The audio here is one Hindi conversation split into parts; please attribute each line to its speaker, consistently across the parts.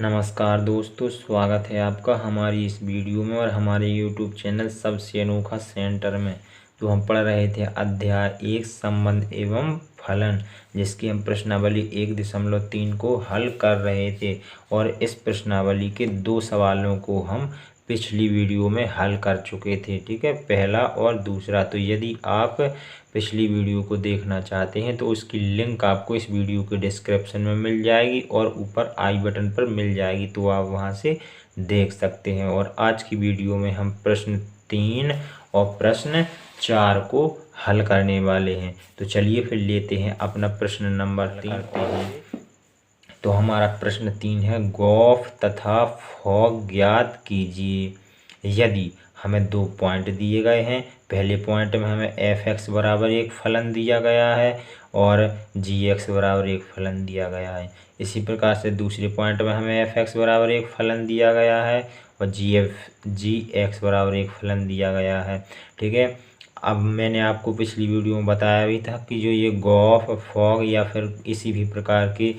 Speaker 1: नमस्कार दोस्तों, स्वागत है आपका हमारी इस वीडियो में और हमारे YouTube चैनल सबसे अनोखा सेंटर में। तो हम पढ़ रहे थे अध्याय 1 संबंध एवं फलन, जिसकी हम प्रश्नावली 1.3 को हल कर रहे थे। और इस प्रश्नावली के 2 सवालों को हम पिछली वीडियो में हल कर चुके थे, ठीक है, पहला और दूसरा। तो यदि आप पिछली वीडियो को देखना चाहते हैं तो उसकी लिंक आपको इस वीडियो के डिस्क्रिप्शन में मिल जाएगी और ऊपर आई बटन पर मिल जाएगी, तो आप वहां से देख सकते हैं। और आज की वीडियो में हम प्रश्न 3 और प्रश्न 4 को हल करने वाले हैं। तो चलिए फिर लेते हैं अपना प्रश्न नंबर 3। तो हमारा प्रश्न 3 है, गॉफ तथा फॉग ज्ञात कीजिए। यदि हमें 2 पॉइंट दिए गए हैं, पहले पॉइंट में हमें एफ एक्स बराबर एक फलन दिया गया है और जी एक्स बराबर एक फलन दिया गया है। इसी प्रकार से दूसरे पॉइंट में हमें एफ एक्स बराबर एक फलन दिया गया है और जी एक्स बराबर एक फलन दिया गया है, ठीक है। अब मैंने आपको पिछली वीडियो में बताया भी था कि जो ये गॉफ, फॉग या फिर इसी भी प्रकार के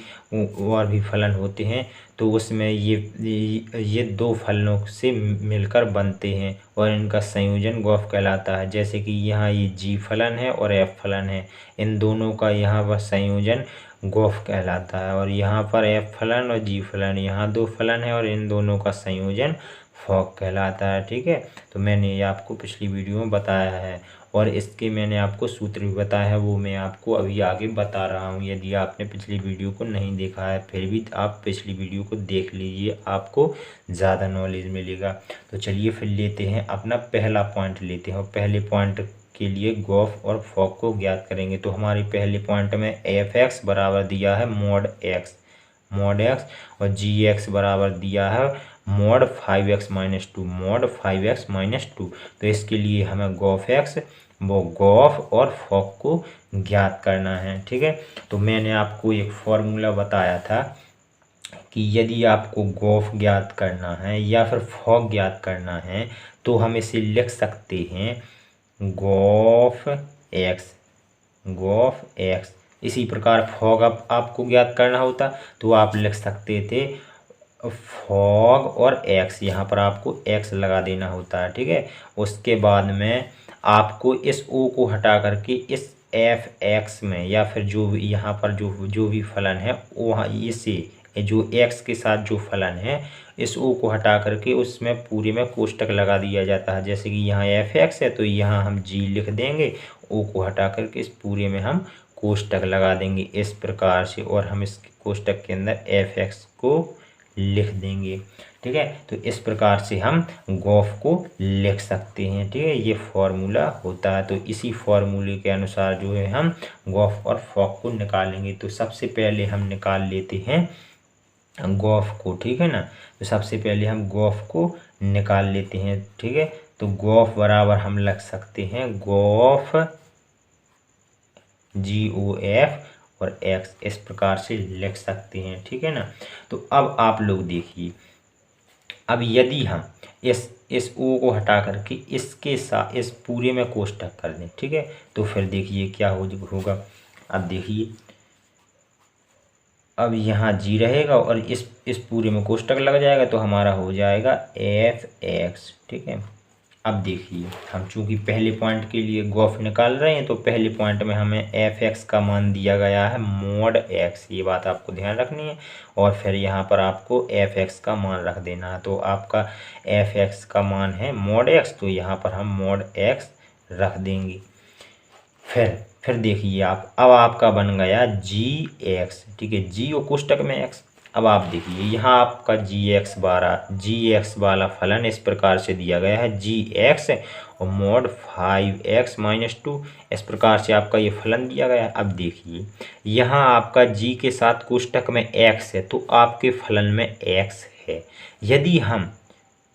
Speaker 1: और भी फलन होते हैं, तो उसमें ये 2 फलनों से मिलकर बनते हैं और इनका संयोजन गॉफ कहलाता है। जैसे कि यहाँ ये जी फलन है और एफ फलन है, इन दोनों का यहाँ पर संयोजन गॉफ कहलाता है। और यहाँ पर एफ फलन और जी फलन, यहाँ 2 फलन है और इन दोनों का संयोजन फॉग कहलाता है, ठीक है। तो मैंने ये आपको पिछली वीडियो में बताया है और इसके मैंने आपको सूत्र भी बताया है, वो मैं आपको अभी आगे बता रहा हूँ। यदि आपने पिछली वीडियो को नहीं देखा है फिर भी आप पिछली वीडियो को देख लीजिए, आपको ज़्यादा नॉलेज मिलेगा। तो चलिए फिर लेते हैं अपना पहला पॉइंट लेते हैं और पहले पॉइंट के लिए गॉफ और फॉग को ज्ञात करेंगे। तो हमारे पहले पॉइंट में एफ एक्स बराबर दिया है मॉड एक्स और जी एक्स बराबर दिया है मॉड 5x-2 मॉड 5x-2। तो इसके लिए हमें गॉफ और फॉग को ज्ञात करना है, ठीक है। तो मैंने आपको एक फॉर्मूला बताया था कि यदि आपको गॉफ ज्ञात करना है या फिर फॉग ज्ञात करना है तो हम इसे लिख सकते हैं गॉफ एक्स। इसी प्रकार फॉग आपको ज्ञात करना होता तो आप लिख सकते थे फॉग और एक्स, यहाँ पर आपको एक्स लगा देना होता है, ठीक है। उसके बाद में आपको इस ओ को हटा करके इस एफ एक्स में या फिर जो यहाँ पर जो भी फलन है वहाँ इसे जो एक्स के साथ जो फलन है इस ओ को हटा करके उसमें पूरे में कोष्टक लगा दिया जाता है। जैसे कि यहाँ एफ एक्स है तो यहाँ हम जी लिख देंगे, ओ को हटा करके इस पूरे में हम कोष्टक लगा देंगे इस प्रकार से, और हम इस कोष्टक के अंदर एफ एक्स को लिख देंगे, ठीक है। तो इस प्रकार से हम गॉफ को लिख सकते हैं, ठीक है। ये फॉर्मूला होता है। तो इसी फॉर्मूले के अनुसार जो है हम गॉफ और फॉग को निकालेंगे। तो सबसे पहले हम निकाल लेते हैं गॉफ को, ठीक है ना। तो सबसे पहले हम गॉफ को निकाल लेते हैं, ठीक है। तो गॉफ बराबर हम लिख सकते हैं गॉफ GOF और एक्स, इस प्रकार से लिख सकते हैं, ठीक है ना। तो अब आप लोग देखिए, अब यदि हम इस ओ को हटा करके इसके साथ इस पूरे में कोष्टक कर दें, ठीक है, तो फिर देखिए क्या होगा। अब देखिए, अब यहाँ जी रहेगा और इस पूरे में कोष्टक लग जाएगा तो हमारा हो जाएगा एफ एक्स, ठीक है। अब देखिए, हम चूंकि पहले पॉइंट के लिए गॉफ निकाल रहे हैं तो पहले पॉइंट में हमें एफ एक्स का मान दिया गया है मॉड एक्स, ये बात आपको ध्यान रखनी है। और फिर यहाँ पर आपको एफ एक्स का मान रख देना है। तो आपका एफ एक्स का मान है मॉड एक्स, तो यहाँ पर हम मॉड एक्स रख देंगे। फिर देखिए अब आपका बन गया जी एक्स, ठीक है, जी और कोष्टक में एक्स। अब आप देखिए यहाँ आपका जी एक्स वाला फलन इस प्रकार से दिया गया है जी एक्स और मॉड 5x-2, इस प्रकार से आपका ये फलन दिया गया है। अब देखिए यहाँ आपका जी के साथ कोष्टक में एक्स है तो आपके फलन में एक्स है। यदि हम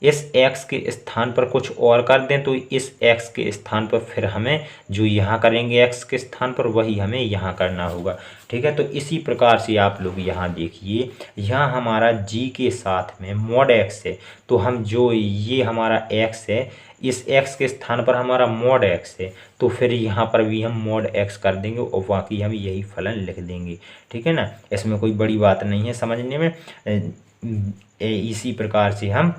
Speaker 1: इस x के स्थान पर कुछ और कर दें तो इस x के स्थान पर फिर हमें जो यहाँ करेंगे x के स्थान पर वही हमें यहाँ करना होगा, ठीक है। तो इसी प्रकार से आप लोग यहाँ देखिए, यहाँ हमारा g के साथ में मॉड x है तो हम जो ये हमारा x है इस x के स्थान पर हमारा मॉड x है तो फिर यहाँ पर भी हम मॉड x कर देंगे और बाकी हम यही फलन लिख देंगे, ठीक है ना। इसमें कोई बड़ी बात नहीं है समझने में। इसी प्रकार से हम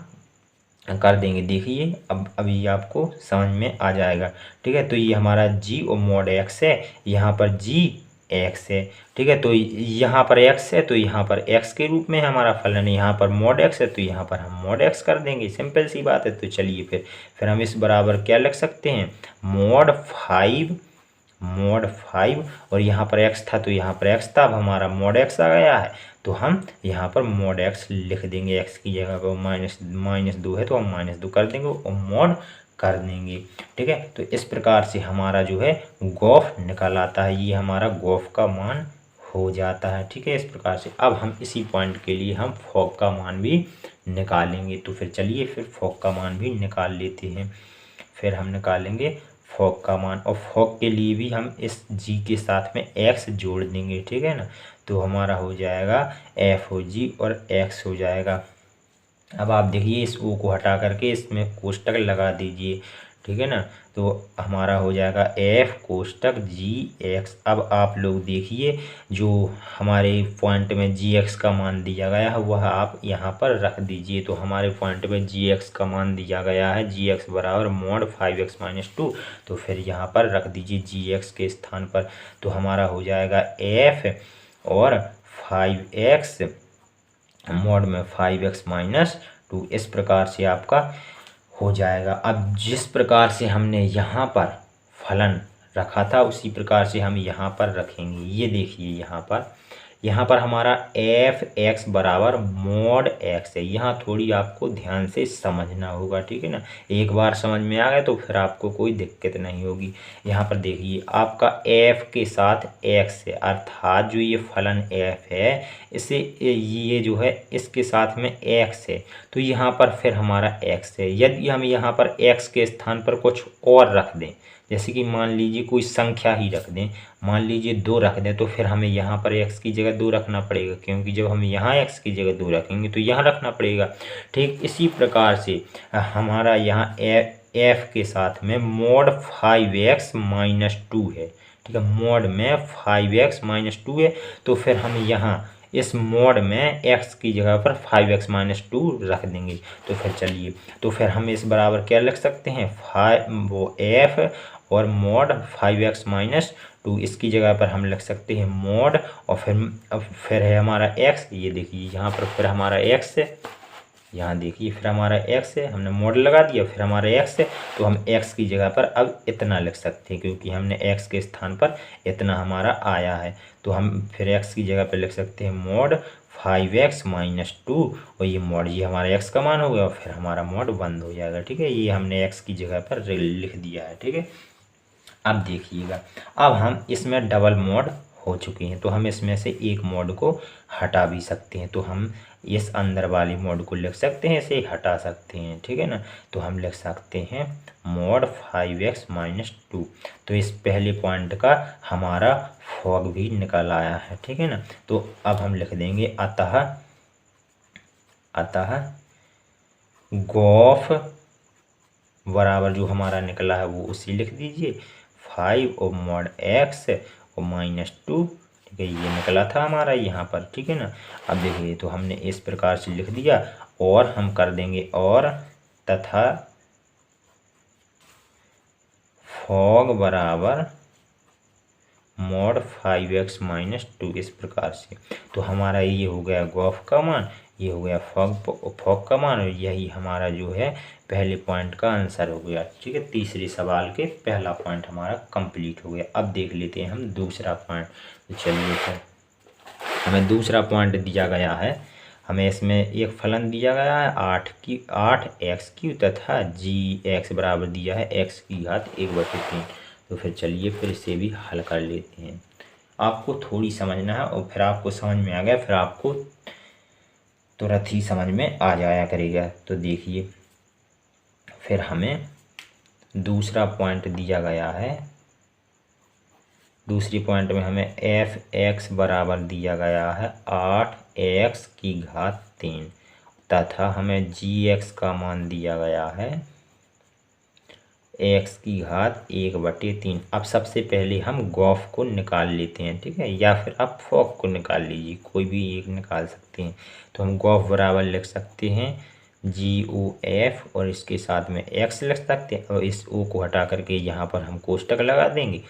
Speaker 1: कर देंगे। देखिए अब अभी आपको समझ में आ जाएगा। ठीक है, तो ये हमारा जी और मॉड एक्स है, यहाँ पर जी एक्स है। ठीक है, तो यहाँ पर एक्स है तो यहाँ पर एक्स के रूप में हमारा फलन, यहाँ पर मॉड एक्स है तो यहाँ पर हम मॉड एक्स कर देंगे। सिंपल सी बात है। तो चलिए फिर हम इस बराबर क्या लिख सकते हैं, मॉड 5 और यहाँ पर x था तो यहाँ पर x था, अब हमारा मॉड x आ गया है तो हम यहाँ पर मॉड x लिख देंगे। x की जगह पर -2 है तो हम -2 कर देंगे और मॉड कर देंगे। ठीक है, तो इस प्रकार से हमारा जो है गॉफ निकल आता है, ये हमारा गॉफ का मान हो जाता है। ठीक है, इस प्रकार से अब हम इसी पॉइंट के लिए हम फॉग का मान भी निकालेंगे। तो फिर चलिए फिर फॉग का मान भी निकाल लेते हैं। फिर हम निकालेंगे फॉग का मान और फॉग के लिए भी हम इस जी के साथ में एक्स जोड़ देंगे। ठीक है ना, तो हमारा हो जाएगा एफ ओ जी और एक्स हो जाएगा। अब आप देखिए इस ओ को हटा करके इसमें कोष्टक लगा दीजिए। ठीक है ना, तो हमारा हो जाएगा एफ कोष्टक जी एक्स। अब आप लोग देखिए जो हमारे पॉइंट में जी एक्स का मान दिया गया है वह आप यहाँ पर रख दीजिए। तो हमारे पॉइंट में जी एक्स का मान दिया गया है जी एक्स बराबर मॉड 5x-2। तो फिर यहाँ पर रख दीजिए जी एक्स के स्थान पर। तो हमारा हो जाएगा एफ और 5x मॉड में 5x-2। इस प्रकार से आपका हो जाएगा। अब जिस प्रकार से हमने यहाँ पर फलन रखा था उसी प्रकार से हम यहाँ पर रखेंगे। ये देखिए यहाँ पर हमारा एफ एक्स बराबर मॉड एक्स है। यहाँ थोड़ी आपको ध्यान से समझना होगा। ठीक है ना, एक बार समझ में आ गया तो फिर आपको कोई दिक्कत नहीं होगी। यहाँ पर देखिए आपका एफ के साथ एक्स है, अर्थात जो ये फलन एफ है इसे ये जो है इसके साथ में एक्स है तो यहाँ पर फिर हमारा एक्स है। यदि हम यहाँ पर एक्स के स्थान पर कुछ और रख दें, जैसे कि मान लीजिए कोई संख्या ही रख दें, मान लीजिए 2 रख दें, तो फिर हमें यहाँ पर x की जगह 2 रखना पड़ेगा, क्योंकि जब हम यहाँ x की जगह 2 रखेंगे तो यहाँ रखना पड़ेगा। ठीक इसी प्रकार से हमारा यहाँ f के साथ में मॉड 5x-2 है। ठीक है, मॉड में 5x-2 है तो फिर हम यहाँ इस मॉड में x की जगह पर 5x-2 रख देंगे। तो फिर चलिए तो फिर हम इस बराबर क्या लिख सकते हैं, f और मॉड 5x-2, इसकी जगह पर हम लिख सकते हैं मॉड और फिर है हमारा x। ये देखिए यहाँ पर फिर हमारा x है, यहाँ देखिए फिर हमारा x है, हमने मॉड लगा दिया फिर हमारा x है तो हम x की जगह पर अब इतना लिख सकते हैं क्योंकि हमने x के स्थान पर इतना हमारा आया है। तो हम फिर x की जगह पर लिख सकते हैं मॉड 5x-2 और ये मॉड ये हमारा x का मान हो गया और फिर हमारा मॉड बंद हो जाएगा। ठीक है, ये हमने x की जगह पर लिख दिया है। ठीक है, अब देखिएगा अब हम इसमें डबल मॉड हो चुके हैं तो हम इसमें से एक मॉड को हटा भी सकते हैं। तो हम इस अंदर वाली मॉड को लिख सकते हैं, इसे हटा सकते हैं। ठीक है ना, तो हम लिख सकते हैं मॉड 5x-2। तो इस पहले पॉइंट का हमारा फॉग भी निकल आया है। ठीक है ना, तो अब हम लिख देंगे अतः गॉफ बराबर जो हमारा निकला है वो उसी लिख दीजिए 5 और मॉड x और -2। ठीक है, ये निकला था हमारा यहाँ पर। ठीक है ना, अब देखिए तो हमने इस प्रकार से लिख दिया और हम कर देंगे और तथा फॉग बराबर मॉड 5x-2 इस प्रकार से। तो हमारा ये हो गया गॉफ का मान, ये हो गया फॉग का मान और यही हमारा जो है पहले पॉइंट का आंसर हो गया। ठीक है, तीसरे सवाल के पहला पॉइंट हमारा कंप्लीट हो गया। अब देख लेते हैं हम दूसरा पॉइंट। तो चलिए फिर हमें दूसरा पॉइंट दिया गया है, हमें इसमें एक फलन दिया गया है 8x³ तथा g(x) बराबर दिया है x⁻1/3। तो फिर चलिए फिर इसे भी हल कर लेते हैं। आपको थोड़ी समझना है और फिर आपको समझ में आ गया फिर आपको तुरंत ही समझ में आ जाया करेगा। तो देखिए फिर हमें दूसरा पॉइंट दिया गया है, दूसरी पॉइंट में हमें f(x) बराबर दिया गया है 8x³ तथा हमें g(x) का मान दिया गया है एक्स की घात 1/3। अब सबसे पहले हम गॉफ को निकाल लेते हैं, ठीक है, या फिर आप फॉग को निकाल लीजिए, कोई भी एक निकाल सकते हैं। तो हम गॉफ बराबर लिख सकते हैं GOF और इसके साथ में एक्स लिख सकते हैं और इस ओ को हटा करके यहाँ पर हम कोष्टक लगा देंगे।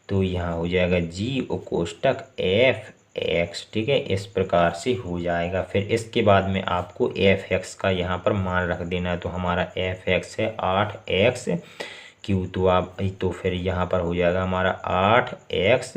Speaker 1: तो यहाँ हो जाएगा G और कोष्टक F एक्स, ठीक है, इस प्रकार से हो जाएगा। फिर इसके बाद में आपको एफ एक्स का यहाँ पर मान रख देना है। तो हमारा एफ एक्स है 8x क्यू, तो फिर यहाँ पर हो जाएगा हमारा 8x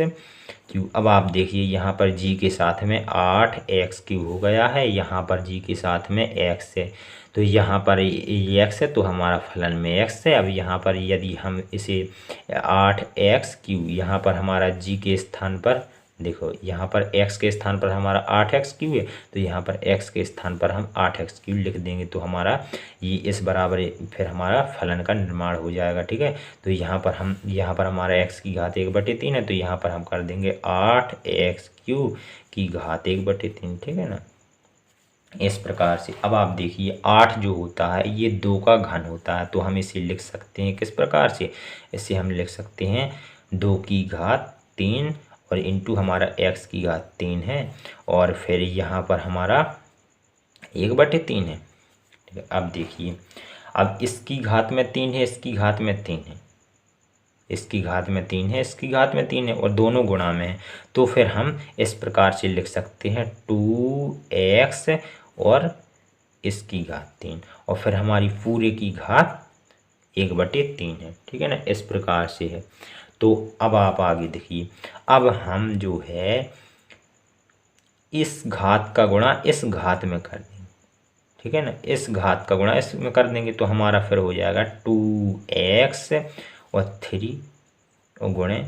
Speaker 1: क्यू। अब आप देखिए यहाँ पर g के साथ में 8x क्यू हो गया है, यहाँ पर g के साथ में x है, तो यहाँ पर ये x है तो हमारा फलन में x है। अब यहाँ पर यदि हम इसे 8x क्यू, यहाँ पर हमारा g के स्थान पर देखो, यहाँ पर x के स्थान पर हमारा 8x क्यू है, तो यहाँ पर x के स्थान पर हम 8x क्यू लिख देंगे। तो हमारा ये इस बराबर फिर हमारा फलन का निर्माण हो जाएगा, ठीक है। तो यहाँ पर हमारा x की घात 1/3 है, तो यहाँ पर हम कर देंगे 8x क्यू की घात 1/3, ठीक है ना, इस प्रकार से। अब आप देखिए 8 जो होता है ये 2 का घन होता है, तो हम इसे लिख सकते हैं किस प्रकार से, इसे हम लिख सकते हैं 2 की घात 3 और इंटू हमारा x की घात 3 है और फिर यहाँ पर हमारा 1/3 है, ठीक है। अब देखिए, अब इसकी घात में 3 है, इसकी घात में 3 है, इसकी घात में 3 है, इसकी घात में 3 है और दोनों गुणा में है। तो फिर हम इस प्रकार से लिख सकते हैं 2x और इसकी घात 3 और फिर हमारी पूरे की घात 1/3 है, ठीक है ना, इस प्रकार से है। तो अब आप आगे देखिए, अब हम जो है इस घात का गुणा इस घात में कर देंगे, ठीक है ना, इस घात का गुणा इसमें कर देंगे तो हमारा फिर हो जाएगा 2x और 3 और गुणे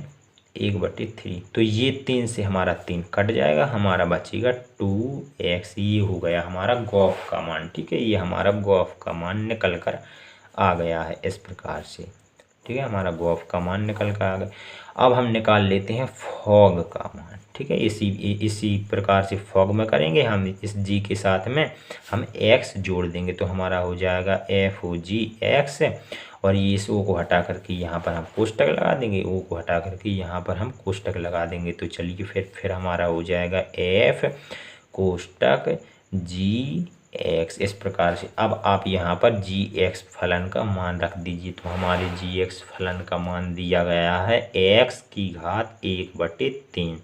Speaker 1: 1/3। तो ये 3 से हमारा 3 कट जाएगा, हमारा बचेगा 2x। ये हो गया हमारा गॉफ का मान, ठीक है, ये हमारा गॉफ का मान निकल कर आ गया है इस प्रकार से, ठीक है, हमारा गॉफ का मान निकल कर आ गया। अब हम निकाल लेते हैं फॉग का मान, ठीक है, इसी प्रकार से फॉग में करेंगे हम। इस g के साथ में हम x जोड़ देंगे तो हमारा हो जाएगा FOGX और ये इस ओ को हटा करके यहाँ पर हम कोष्टक लगा देंगे, ओ को हटा करके यहाँ पर हम कोष्टक लगा देंगे। तो चलिए फिर हमारा हो जाएगा F कोष्टक GX, इस प्रकार से। अब आप यहाँ पर GX फलन का मान रख दीजिए, तो हमारे GX फलन का मान दिया गया है x की घात 1/3,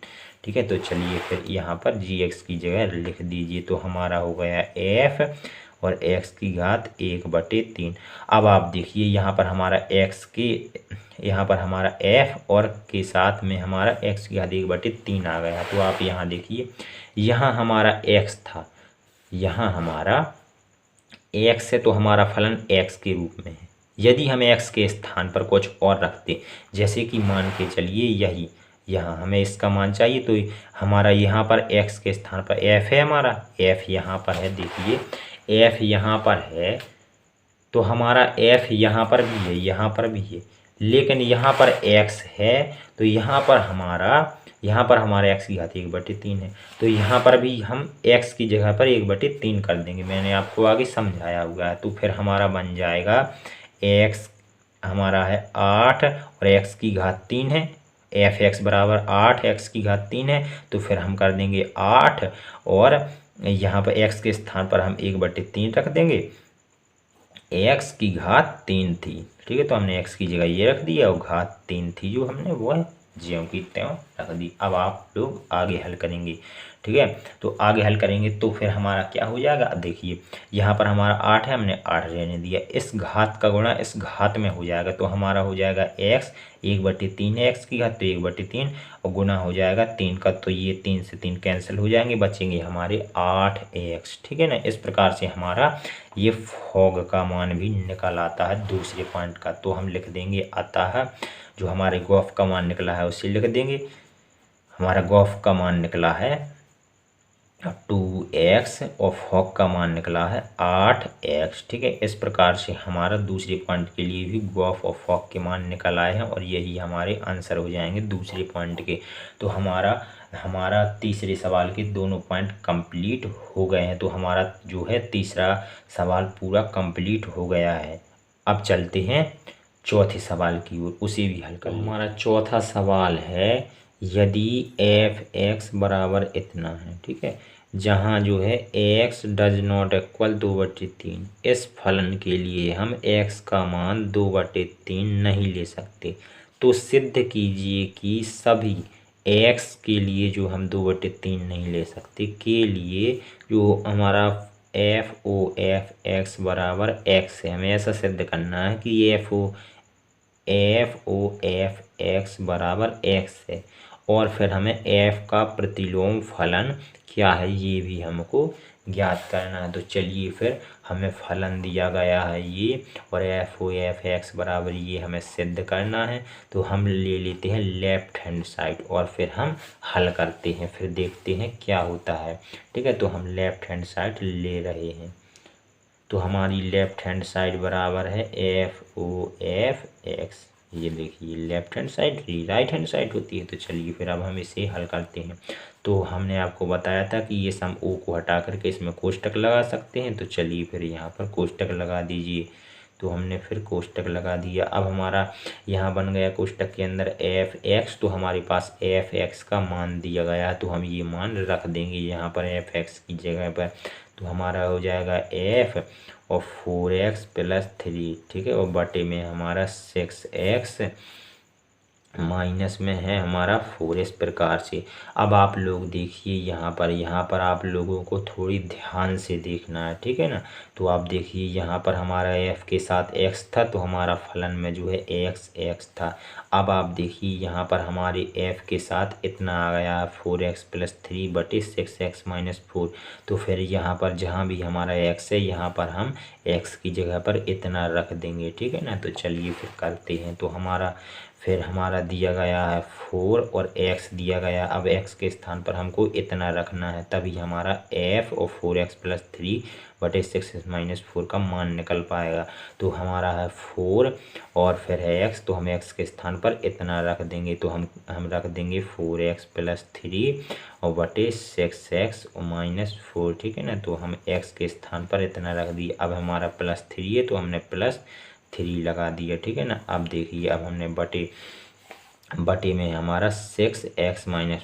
Speaker 1: ठीक है। तो चलिए फिर यहाँ पर GX की जगह लिख दीजिए, तो हमारा हो गया F और x की घात 1/3। अब आप देखिए यहाँ पर हमारा यहाँ पर हमारा f और के साथ में हमारा x की घात 1/3 आ गया। तो आप यहाँ देखिए, यहाँ हमारा x था, यहाँ हमारा x है, तो हमारा फलन x के रूप में है। यदि हम x के स्थान पर कुछ और रखते, जैसे कि मान के चलिए यही यहाँ हमें इसका मान चाहिए, तो हमारा यहाँ पर x के स्थान पर f है, हमारा f यहाँ पर है, देखिए f यहाँ पर है, तो हमारा f यहाँ पर भी है, यहाँ पर भी है, लेकिन यहाँ पर x है, तो यहाँ पर हमारा x की घात 1/3 है, तो यहाँ पर भी हम x की जगह पर 1/3 कर देंगे, मैंने आपको आगे समझाया हुआ है। तो फिर हमारा बन जाएगा x हमारा है 8 और x की घात 3 है, f(x) बराबर 8 x की घात 3 है, तो फिर हम कर देंगे 8 और यहाँ पर x के स्थान पर हम 1/3 रख देंगे, x की घात 3 थी, ठीक है, तो हमने x की जगह ये रख दिया और घात 3 थी जो हमने वो है ज्यों की त्यों रख दी। अब आप लोग आगे हल करेंगे, ठीक है, तो आगे हल करेंगे तो फिर हमारा क्या हो जाएगा, देखिए यहाँ पर हमारा 8 है, हमने 8 रहने दिया, इस घात का गुणा इस घात में हो जाएगा, तो हमारा हो जाएगा x 1/3 है, x की घात तो 1/3 और गुना हो जाएगा 3 का, तो ये 3 से 3 कैंसिल हो जाएंगे, बचेंगे हमारे 8x, ठीक है ना। इस प्रकार से हमारा ये फॉग का मान भी निकल आता है दूसरे पॉइंट का। तो हम लिख देंगे अतः जो हमारे गॉफ का मान निकला है उसे लिख देंगे, हमारा गॉफ का मान निकला है 2x और फॉग का मान निकला है 8x, ठीक है। इस प्रकार से हमारा दूसरे पॉइंट के लिए भी गॉफ और फॉग के मान निकल आए हैं और यही हमारे आंसर हो जाएंगे दूसरे पॉइंट के। तो हमारा तीसरे सवाल के दोनों पॉइंट कंप्लीट हो गए हैं, तो हमारा जो है तीसरा सवाल पूरा कंप्लीट हो गया है। अब चलते हैं चौथे सवाल की ओर, उसे भी हल कर। हमारा चौथा सवाल है, यदि एफ एक्स बराबर इतना है, ठीक है, जहाँ जो है एक्स डज नॉट इक्वल 2/3, इस फलन के लिए हम एक्स का मान 2/3 नहीं ले सकते, तो सिद्ध कीजिए कि सभी एक्स के लिए जो हम 2/3 नहीं ले सकते के लिए जो हमारा एफ ओ एफ एक्स बराबर एक्स है, हमें ऐसा सिद्ध करना है कि एफ ओ एफ एक्स बराबर एक्स है, और फिर हमें एफ का प्रतिलोम फलन क्या है ये भी हमको ज्ञात करना है। तो चलिए फिर हमें फलन दिया गया है ये, और एफ ओ एफ एक्स बराबर ये हमें सिद्ध करना है। तो हम ले लेते हैं लेफ्ट हैंड साइड और फिर हम हल करते हैं, फिर देखते हैं क्या होता है, ठीक है। तो हम लेफ्ट हैंड साइड ले रहे हैं, तो हमारी लेफ्ट हैंड साइड बराबर है एफ ओ एफ एक्स, ये देखिए left hand side right hand side होती है। तो चलिए फिर अब हम इसे हल करते हैं। तो हमने आपको बताया था कि ये सम ओ को हटा करके इसमें कोष्टक लगा सकते हैं, तो चलिए फिर यहाँ पर कोष्टक लगा दीजिए। तो हमने फिर कोष्टक लगा दिया। अब हमारा यहाँ बन गया कोष्टक के अंदर एफ एक्स, तो हमारे पास एफ एक्स का मान दिया गया, तो हम ये मान रख देंगे यहाँ पर एफ एक्स की जगह पर। तो हमारा हो जाएगा एफ और 4x + 3, ठीक है, और बटे में हमारा 6x माइनस में है हमारा 4, इस प्रकार से। अब आप लोग देखिए यहाँ पर आप लोगों को थोड़ी ध्यान से देखना है, ठीक है ना। तो आप देखिए यहाँ पर हमारा f के साथ x था, तो हमारा फलन में जो है x था। अब आप देखिए यहाँ पर हमारे f के साथ इतना आ गया 4x + 3 बटे 6x - 4। तो फिर यहाँ पर जहाँ भी हमारा x है यहाँ पर हम x की जगह पर इतना रख देंगे, ठीक है ना। तो चलिए फिर करते हैं। तो हमारा दिया गया है 4 और x दिया गया। अब x के स्थान पर हमको इतना रखना है, तभी हमारा f और 4x + 3 बटे 6x - 4 का मान निकल पाएगा। तो हमारा है 4 और फिर है x, तो हम x के स्थान पर इतना रख देंगे। तो हम रख देंगे 4x + 3 और बटे 6x - 4, ठीक है ना। तो हम x के स्थान पर इतना रख दिए। अब हमारा +3 है, तो हमने +3 लगा दिया, ठीक है ना। अब देखिए अब हमने बटे में हमारा 6x -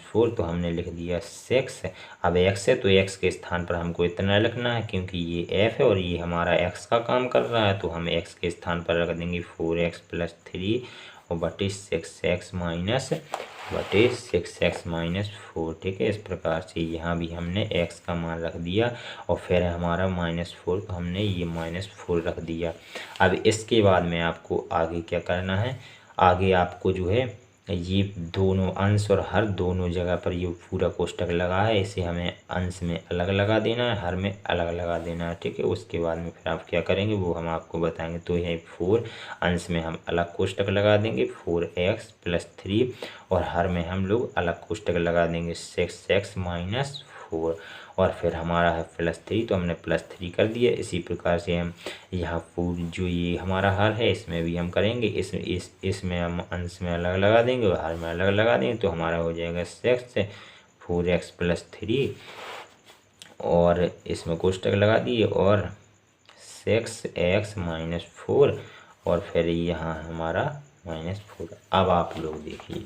Speaker 1: 4, तो हमने लिख दिया 6। अब x है तो x के स्थान पर हमको इतना लिखना है, क्योंकि ये f है और ये हमारा x का काम कर रहा है। तो हम x के स्थान पर रख देंगे 4x + 3 और बटे 6x - 4, ठीक है। इस प्रकार से यहाँ भी हमने x का मान रख दिया और फिर हमारा -4, तो हमने ये -4 रख दिया। अब इसके बाद में आपको आगे क्या करना है, आगे आपको जो है ये दोनों अंश और हर दोनों जगह पर ये पूरा कोष्टक लगा है, इसे हमें अंश में अलग लगा देना है, हर में अलग लगा देना है, ठीक है। उसके बाद में फिर आप क्या करेंगे वो हम आपको बताएंगे। तो यह 4 अंश में हम अलग कोष्टक लगा देंगे 4x + 3 और हर में हम लोग अलग कोष्टक लगा देंगे 6x - 4 और फिर हमारा है +3, तो हमने +3 कर दिया। इसी प्रकार से हम यहाँ पूरी जो ये हमारा हर है इसमें भी हम करेंगे, इसमें हम अंश में अलग लगा देंगे और हर में अलग लगा देंगे। तो हमारा हो जाएगा 6 4x + 3 और इसमें कोष्टक लगा दिए और 6x - 4 और फिर यहाँ हमारा -4। अब आप लोग देखिए,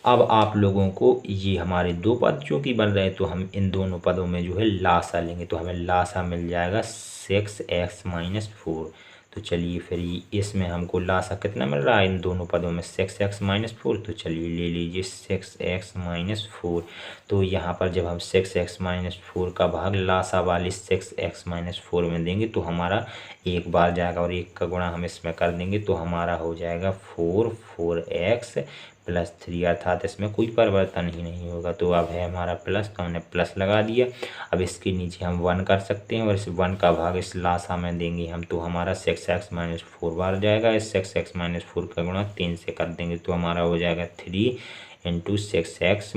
Speaker 1: अब आप लोगों को ये हमारे दो पद चूँकि बन रहे हैं, तो हम इन दोनों पदों में जो है लासा लेंगे, तो हमें लासा मिल जाएगा 6x - 4। तो चलिए फिर इसमें हमको लासा कितना मिल रहा है इन दोनों पदों में 6x - 4। तो चलिए ले लीजिए 6x - 4। तो यहाँ पर जब हम 6x - 4 का भाग लासा वाले 6x - 4 में देंगे तो हमारा एक बार जाएगा और एक का गुणा हम इसमें कर देंगे, तो हमारा हो जाएगा 4x + 3, अर्थात इसमें कोई परिवर्तन ही नहीं होगा। तो अब है हमारा प्लस, तो हमने प्लस लगा दिया। अब इसके नीचे हम 1 कर सकते हैं और इस 1 का भाग इस लासा में देंगे हम, तो हमारा 6x - 4 बार जाएगा। इस 6x - 4 का गुणा 3 से कर देंगे, तो हमारा हो जाएगा 3 × 6x -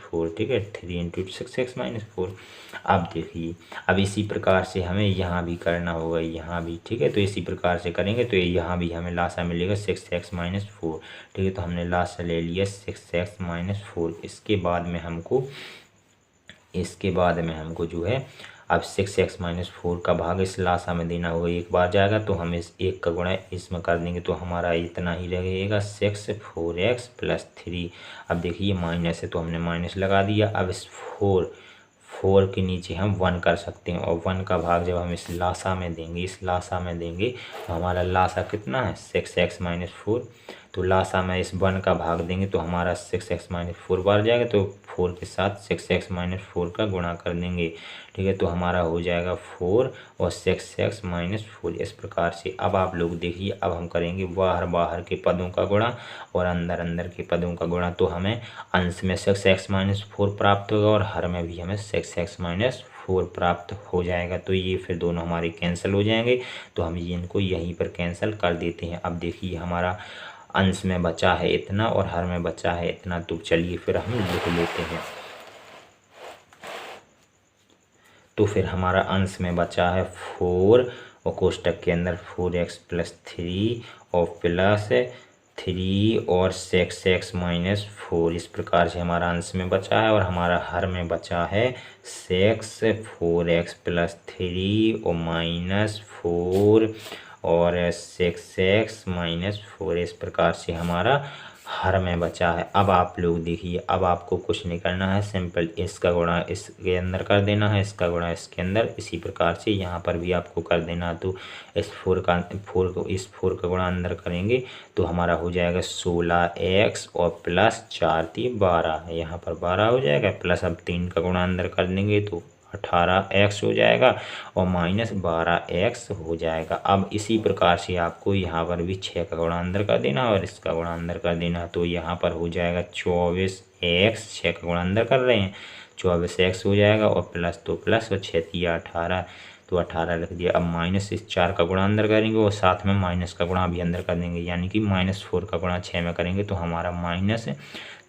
Speaker 1: 4, ठीक है, 3 × 6x - 4। अब देखिए, अब इसी प्रकार से हमें यहाँ भी करना होगा, यहाँ भी, ठीक है। तो इसी प्रकार से करेंगे तो यहाँ भी हमें लासा मिलेगा 6x - 4, ठीक है। तो हमने लासा ले लिया 6x - 4। इसके बाद में हमको जो है अब 6x-4 का भाग इस लासा में देना होगा, एक बार जाएगा तो हम इस एक का गुणा इसमें कर देंगे तो हमारा इतना ही रहेगा 6 4x + 3। अब देखिए माइनस है तो हमने माइनस लगा दिया। अब इस 4 के नीचे हम 1 कर सकते हैं और 1 का भाग जब हम इस लासा में देंगे तो हमारा लासा कितना है 6x-4। तो लासा में इस 1 का भाग देंगे तो हमारा 6x-4 बार जाएगा तो 4 के साथ 6x-4 का गुणा कर देंगे, ठीक है। तो हमारा हो जाएगा 4 और 6x-4 इस प्रकार से। अब आप लोग देखिए, अब हम करेंगे बाहर के पदों का गुणा और अंदर के पदों का गुणा, तो हमें अंश में 6x-4 प्राप्त होगा और हर में भी हमें 6x-4 प्राप्त हो जाएगा। तो ये फिर दोनों हमारे कैंसिल हो जाएंगे, तो हम ये इनको यहीं पर कैंसिल कर देते हैं। अब देखिए हमारा अंश में बचा है इतना और हर में बचा है इतना, तो चलिए फिर हम लिख लेते हैं। तो फिर हमारा अंश में बचा है 4 और कोष्टक के अंदर 4x + 3 और प्लस 3 और 6x-4 इस प्रकार से हमारा अंश में बचा है। और हमारा हर में बचा है 6 4x + 3 और -4 और 6x-4 इस प्रकार से हमारा हर में बचा है। अब आप लोग देखिए, अब आपको कुछ नहीं करना है, सिंपल इसका गुणा इसके अंदर कर देना है, इसका गुणा इसके अंदर, इसी प्रकार से यहाँ पर भी आपको कर देना है। तो इस 4 का गुणा अंदर करेंगे तो हमारा हो जाएगा 16x और प्लस 4 3 12, यहाँ पर 12 हो जाएगा, प्लस अब 3 का गुणा अंदर कर देंगे तो 18x हो जाएगा और -12x हो जाएगा। अब इसी प्रकार से आपको यहाँ पर भी 6 का गुणा अंदर कर देना और इसका गुणा अंदर कर देना, तो यहाँ पर हो जाएगा 24x, 6 का गुणा अंदर कर रहे हैं 24x हो जाएगा और प्लस तो प्लस और 6 3 18, तो 18 रख दिया। अब माइनस इस 4 का गुणा अंदर करेंगे और साथ में माइनस का गुणा भी अंदर कर देंगे, यानी कि -4 का गुणा 6 में करेंगे तो हमारा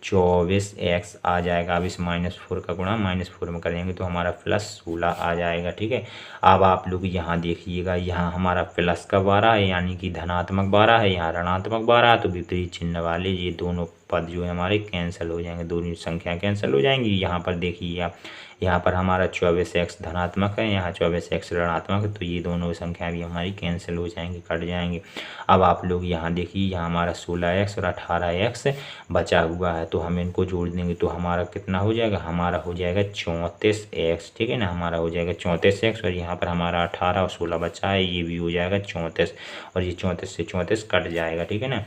Speaker 1: -24x आ जाएगा। अब इस -4 का गुणा -4 में करेंगे तो हमारा +16 आ जाएगा, ठीक है। अब आप लोग यहाँ देखिएगा, यहाँ हमारा प्लस का 12 है यानी कि धनात्मक 12 है, यहाँ ऋणात्मक 12 है, तो विपरीत चिन्ह वाले ये दोनों पद जो है हमारे कैंसिल हो जाएंगे, दोनों संख्या कैंसिल हो जाएंगी। यहाँ पर देखिए आप, यहाँ पर हमारा 24x धनात्मक है, यहाँ 24x ऋणात्मक है, तो ये दोनों संख्या भी हमारी कैंसिल हो जाएंगी, कट जाएंगी। अब आप लोग यहाँ देखिए, यहाँ हमारा 16x और 18x बचा हुआ है, तो हम इनको जोड़ देंगे तो हमारा कितना हो जाएगा, हमारा हो जाएगा 34x, ठीक है ना, हमारा हो जाएगा 34x। और यहाँ पर हमारा 18 और 16 बचा है, ये भी हो जाएगा 34 और ये 34 से 34 कट जाएगा, ठीक है ना।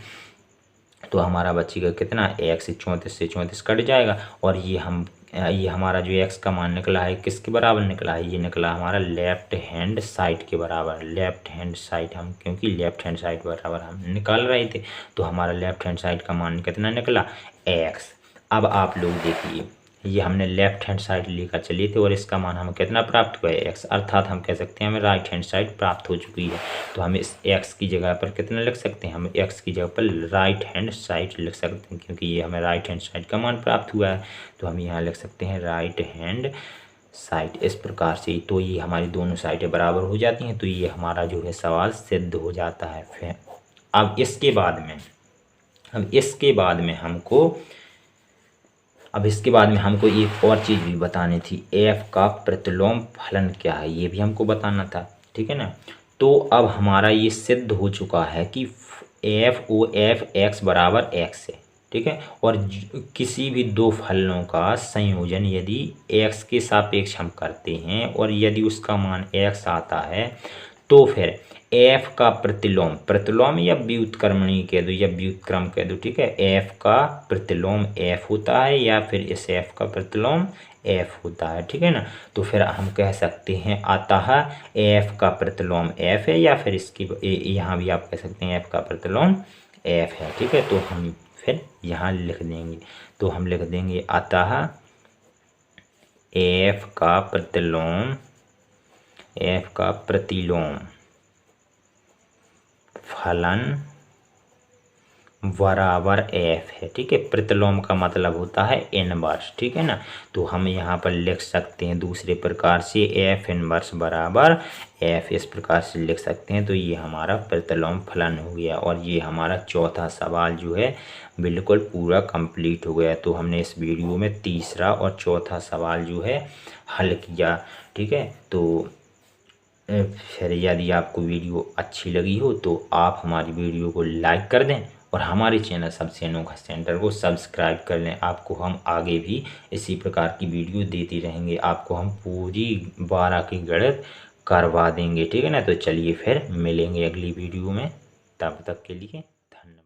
Speaker 1: तो हमारा बचेगा कितना, x 34 से 34 कट जाएगा। और ये हमारा जो x का मान निकला है किसके बराबर निकला है, ये निकला हमारा लेफ्ट हैंड साइड के बराबर। लेफ्ट हैंड साइड हम, क्योंकि लेफ्ट हैंड साइड बराबर हम निकाल रहे थे, तो हमारा लेफ्ट हैंड साइड का मान कितना निकला, x। अब आप लोग देखिए, ये हमने लेफ्ट हैंड साइड लेकर चले थे और इसका मान हमें कितना प्राप्त हुआ है, x, अर्थात हम कह सकते हैं हमें राइट हैंड साइड प्राप्त हो चुकी है। तो हम इस x की जगह पर कितना लिख सकते हैं, हम x की जगह पर राइट हैंड साइड लिख सकते हैं, क्योंकि ये हमें राइट हैंड साइड का मान प्राप्त हुआ है, तो हम यहाँ लिख सकते हैं राइट हैंड साइड इस प्रकार से। तो ये हमारी दोनों साइडें बराबर हो जाती हैं, तो ये हमारा जो है सवाल सिद्ध हो जाता है। फिर अब इसके बाद में हमको एक और चीज़ भी बतानी थी, f का प्रतिलोम फलन क्या है, ये भी हमको बताना था, ठीक है ना। तो अब हमारा ये सिद्ध हो चुका है कि f x बराबर x है, ठीक है। और किसी भी दो फलनों का संयोजन यदि x के सापेक्ष हम करते हैं और यदि उसका मान x आता है, तो फिर f का प्रतिलोम या व्युत्क्रमणी कह दो या व्युत्क्रम कह दो, ठीक है, f का प्रतिलोम f होता है या फिर इस f का प्रतिलोम f होता है, ठीक है ना। तो फिर हम कह सकते हैं अतः f का प्रतिलोम f है, या फिर इसकी यहाँ भी आप कह सकते हैं f का प्रतिलोम f है, ठीक है। तो हम फिर यहाँ लिख देंगे, तो हम लिख देंगे अतः f का प्रतिलोम फलन बराबर एफ है। ठीक है, प्रतिलोम का मतलब होता है इनवर्स। ठीक है ना, तो हम यहाँ पर लिख सकते हैं दूसरे प्रकार से एफ इनवर्स बराबर एफ, इस प्रकार से लिख सकते हैं। तो ये हमारा प्रतिलोम फलन हो गया और ये हमारा चौथा सवाल जो है बिल्कुल पूरा कंप्लीट हो गया। तो हमने इस वीडियो में तीसरा और चौथा सवाल जो है हल किया। ठीक है, तो फिर यदि आपको वीडियो अच्छी लगी हो तो आप हमारी वीडियो को लाइक कर दें और हमारे चैनल सबसे अनोखा सेंटर को सब्सक्राइब कर लें। आपको हम आगे भी इसी प्रकार की वीडियो देते रहेंगे, आपको हम पूरी 12 की गणित करवा देंगे। ठीक है ना, तो चलिए फिर मिलेंगे अगली वीडियो में, तब तक के लिए धन्यवाद।